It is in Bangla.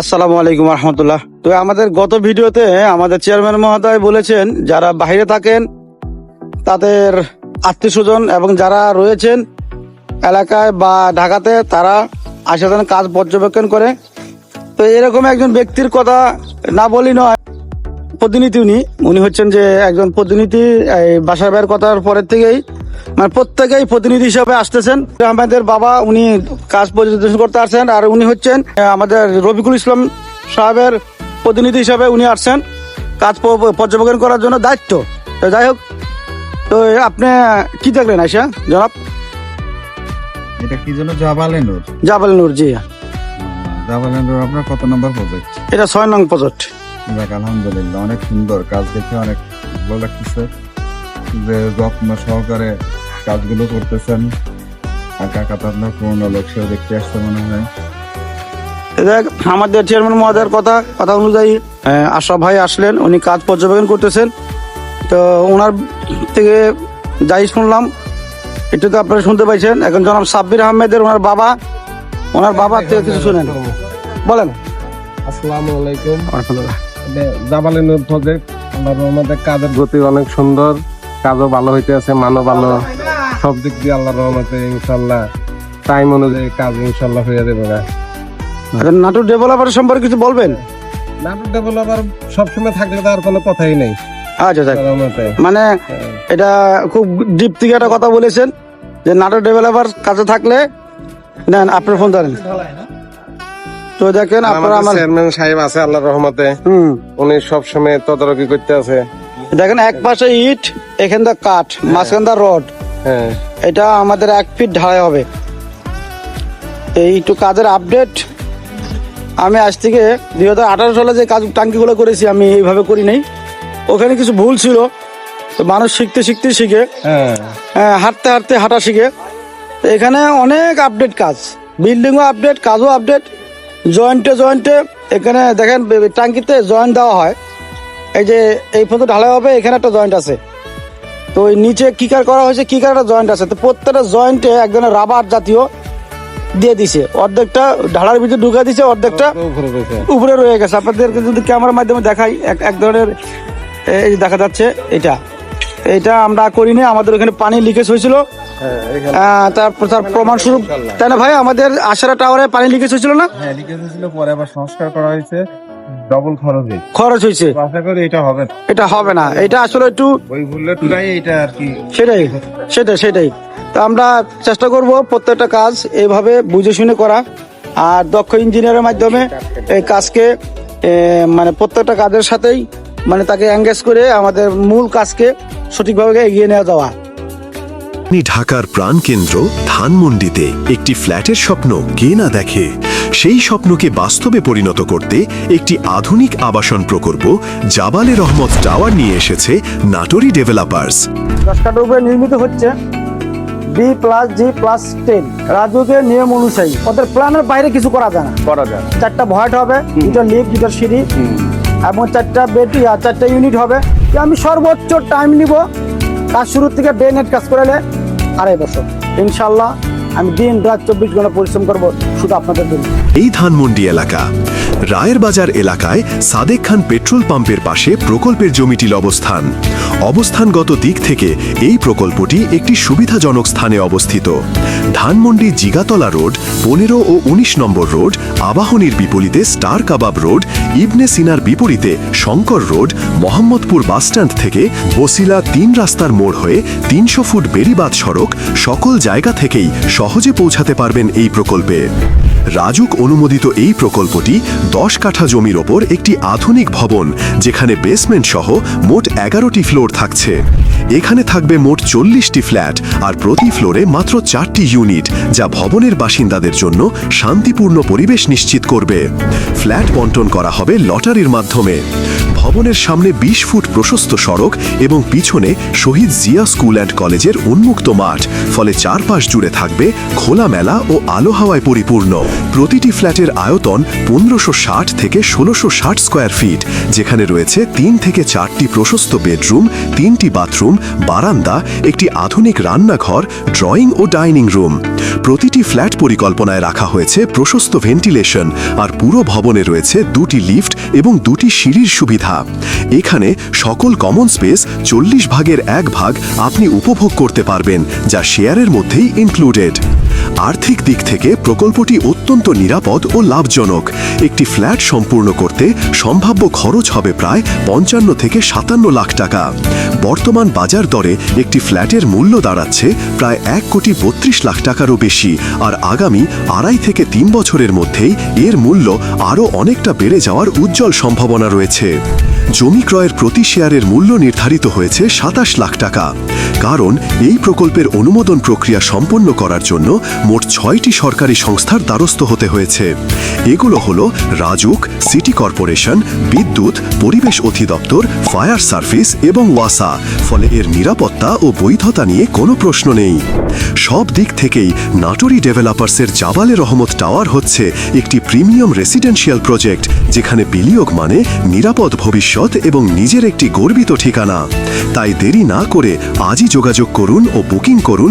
আসসালামু আলাইকুম রহমতুল্লাহ। তো আমাদের গত ভিডিওতে আমাদের চেয়ারম্যান মহোদয় বলেছেন যারা বাইরে থাকেন তাদের আত্মীয় স্বজন এবং যারা রয়েছেন এলাকায় বা ঢাকাতে তারা আসেন কাজ পর্যবেক্ষণ করে। তো এরকম একজন ব্যক্তির কথা না বলি নয়, প্রতিনিধি উনি হচ্ছেন যে একজন প্রতিনিধি। এই বাসার ভাইয়ের কথার পরের থেকেই মানে প্রত্যেকেই প্রতিনিধি হিসাবে আসতেছেন। আমাদের বাবা উনি কাজ পরিদর্শন করতে আসছেন, আর উনি হচ্ছেন আমাদের রফিকুল ইসলাম সাহেবের প্রতিনিধি হিসাবে উনি আসছেন কাজ পর্যবেক্ষণ করার জন্য দায়িত্ব। তো যাই হোক, তো আপনি কি দেখলেন আইসা জনাব? এটা কি যেন জাবালে নূর? জাবাল নূর, জি জাবালে নূর। আপনার কত নম্বর প্রজেক্ট? এটা 6 নং প্রজেক্ট। দেখ, আলহামদুলিল্লাহ অনেক সুন্দর কাজ দেখে অনেক ভালো লাগতেছে যে যত্ন সহকারে কাজগুলো করতেছেন। আর কাকা তো আপনার পুরোনো লোক, সেও দেখতে আসতে মনে হয়। দেখ, আমাদের চেয়ারম্যান মহোদয়ের কথা অনুযায়ী আশরাফ ভাই আসলেন, উনি কাজ পর্যবেক্ষণ করতেছেন। তো ওনার থেকে যাই শুনলাম একটু তো আপনারা শুনতে পাইছেন। এখন জনাব সাব্বির আহমেদের ওনার বাবা থেকে কিছু শুনেন, বলেন। আসসালামু আলাইকুম। আলহামদুলিল্লাহ। জাবালে নূর প্রজেক্ট, আল্লাহর রহমতে কাজের গতি অনেক সুন্দর, কাজও ভালো হইতে আছে, মানও ভালো, সব দিক দিয়ে আল্লাহর রহমতে ইনশাল্লাহ টাইম অনুযায়ী কাজ ইনশাল্লাহ হয়ে যাবে। এখন নাটক ডেভেলপার সম্পর্কে কিছু বলবেন? নাটক ডেভেলপার সবসময় থাকলে তো আর কোনো কথাই নেই। আচ্ছা, মানে এটা খুব ডিপ থেকে একটা কথা বলেছেন যে নাটক ডেভেলপার কাছে থাকলে নেন আপনার ফোন ধরেন। তো দেখেন আপনারা আমার চেয়ারম্যান সাহেব আছে আল্লাহর রহমতে, উনি সবসময় তদারকি করতে আছে। দেখেন এক পাশে ইট, এখান থেকে কাঠ, মাঝখান থেকে রড। হ্যাঁ, এটা আমাদের 1 ফিট ঢালাই হবে। এই একটু কাজের আপডেট, আমি আজ থেকে 2018 সালে যে কাজ টাঙ্কিগুলো করেছি আমি এইভাবে করি নাই। ওখানে কিছু ভুল ছিল, তো মানুষ শিখতে শিখে হাঁটতে হাঁটা শিখে। তো এখানে অনেক আপডেট কাজ, বিল্ডিংও আপডেট, কাজও আপডেট, জয়েন্টে এখানে দেখেন টাঙ্কিতে জয়েন্ট দেওয়া হয়। এই যে এই পর্যন্ত ঢালাই হবে, এখানে একটা জয়েন্ট আছে। তো ওই নিচে কিকার করা হয়েছে, কিকার একটা জয়েন্ট আছে। তো প্রত্যেকটা জয়েন্টে এক ধরনের রাবার জাতীয় দিয়ে দিছে, অর্ধেকটা ঢালার ভিতরে ঢুকে দিছে, অর্ধেকটা উপরে রয়ে গেছে। আপনাদেরকে যদি ক্যামেরার মাধ্যমে দেখাই, এক ধরনের এই দেখা যাচ্ছে। এটা আমরা করিনি, আমাদের ওখানে পানি লিকেজ হয়েছিল, তার প্রমাণ স্বরূপ, তাই না ভাই? আমাদের আশারা টাওয়ারে পানি লিকেজ হয়েছিল না? হ্যাঁ, লিকেজ হয়েছিল, পরে আবার সংস্কার করা হয়েছে, ডবল খরচ হয়েছে। আশা করি এটা হবে না, এটা আসলে একটু ওই ভুলটাই এটা আর কি। সেটাই। তো আমরা চেষ্টা করব প্রত্যেকটা কাজ এইভাবে বুঝে শুনে করা, আর দক্ষ ইঞ্জিনিয়ারের মাধ্যমে এই কাজকে মানে প্রত্যেকটা কাজের সাথেই মানে তাকে এঙ্গেজ করে আমাদের মূল কাজকে সঠিকভাবে এগিয়ে নিয়ে যাওয়া। ঢাকার প্রাণকেন্দ্র ধানমন্ডিতে একটি ফ্ল্যাটের স্বপ্ন কে না দেখে। সেই স্বপ্নকে বাস্তবে পরিণত করতে একটি আধুনিক আবাসন প্রকল্প জাবালে রহমত টাওয়ার নিয়ে এসেছে নাটোরি ডেভেলপার্স। 10 কাঠার উপরে নির্মিত হচ্ছে B+G+10 রাজুকের নিয়ম অনুযায়ী। ওদের প্ল্যানের বাইরে কিছু করা যায় না। 4টা ভয়েট হবে, 2টা লিফট, 2টা সিঁড়ি এবং 4টা বেড, 4টা ইউনিট হবে। আমি সর্বোচ্চ টাইম নিব কাজ শুরু থেকে ডে নেট কাজ করলে 2.5 বছর। ইনশাল্লাহ আমি দিন রাত 24 ঘন্টা পরিশ্রম করব শুধু আপনাদের জন্য। এই ধানমন্ডি এলাকা রায়ের বাজার এলাকায় সাদেক খান পেট্রোল পাম্পের পাশে প্রকল্পের জমিটির অবস্থানগত দিক থেকে এই প্রকল্পটি একটি সুবিধাজনক স্থানে অবস্থিত। ধানমন্ডি জিগাতলা রোড, 15 ও 19 নম্বর রোড, আবাহনীর বিপরীতে স্টার কাবাব রোড, ইবনে সিনার বিপরীতে শঙ্কর রোড, মোহাম্মদপুর বাসস্ট্যান্ড থেকে বসিলা 3 রাস্তার মোড় হয়ে 300 ফুট বেড়িবাঁধ সড়ক, সকল জায়গা থেকেই সহজে পৌঁছাতে পারবেন এই প্রকল্পে। রাজুক অনুমোদিত এই প্রকল্পটি 10 কাঠা জমির ওপর একটি আধুনিক ভবন, যেখানে বেসমেন্ট সহ মোট 11টি ফ্লোর থাকছে। এখানে থাকবে মোট 40টি ফ্ল্যাট, আর প্রতি ফ্লোরে মাত্র 4টি ইউনিট, যা ভবনের বাসিন্দাদের জন্য শান্তিপূর্ণ পরিবেশ নিশ্চিত করবে। ফ্ল্যাট বন্টন করা হবে লটারির মাধ্যমে। ভবনের সামনে 20 ফুট প্রশস্ত সড়ক এবং পিছনে শহীদ জিয়া স্কুল অ্যান্ড কলেজের উন্মুক্ত মাঠ, ফলে চারপাশ জুড়ে থাকবে খোলামেলা ও আলো হাওয়ায় পরিপূর্ণ। প্রতিটি ফ্ল্যাটের আয়তন 1560 থেকে 1660 স্কয়ার ফিট, যেখানে রয়েছে 3 থেকে 4টি প্রশস্ত বেডরুম, 3টি বাথরুম, বারান্দা, একটি আধুনিক রান্নাঘর, ড্রয়িং ও ডাইনিং রুম। প্রতিটি ফ্ল্যাট পরিকল্পনায় রাখা হয়েছে প্রশস্ত ভেন্টিলেশন, আর পুরো ভবনের ভবনে রয়েছে 2টি লিফট এবং 2টি সিঁড়ির সুবিধা। এখানে সকল কমন স্পেস 40 ভাগের 1 ভাগ আপনি উপভোগ করতে পারবেন, যা শেয়ারের মধ্যেই ইনক্লুডেড। আর্থিক দিক থেকে প্রকল্পটি অত্যন্ত নিরাপদ ও লাভজনক। একটি ফ্ল্যাট সম্পূর্ণ করতে সম্ভাব্য খরচ হবে প্রায় 55 থেকে 57 লাখ টাকা। বর্তমান বাজার দরে একটি ফ্ল্যাটের মূল্য দাঁড়াচ্ছে প্রায় 1,32 লাখ টাকারও বেশি, আর আগামী 2.5 থেকে 3 বছরের মধ্যেই এর মূল্য আরও অনেকটা বেড়ে যাওয়ার উজ্জ্বল সম্ভাবনা রয়েছে। জমি ক্রয়ের প্রতি শেয়ারের মূল্য নির্ধারিত হয়েছে 27 লাখ টাকা। কারণ এই প্রকল্পের অনুমোদন প্রক্রিয়া সম্পন্ন করার জন্য মোট 6টি সরকারি সংস্থার দ্বারস্থ হতে হয়েছে। এগুলো হলো রাজুক, সিটি কর্পোরেশন, বিদ্যুৎ, পরিবেশ অধিদপ্তর, ফায়ার সার্ভিস এবং ওয়াসা। ফলে এর নিরাপত্তা ও বৈধতা নিয়ে কোনো প্রশ্ন নেই। সব দিক থেকেই নাটোরি ডেভেলপার্সের জাবালে রহমত টাওয়ার হচ্ছে একটি প্রিমিয়াম রেসিডেন্সিয়াল প্রজেক্ট, যেখানে বিনিয়োগ মানে নিরাপদ ভবিষ্যৎ এবং নিজের একটি গর্বিত ঠিকানা। তাই দেরি না করে আজই যোগাযোগ করুন ও বুকিং করুন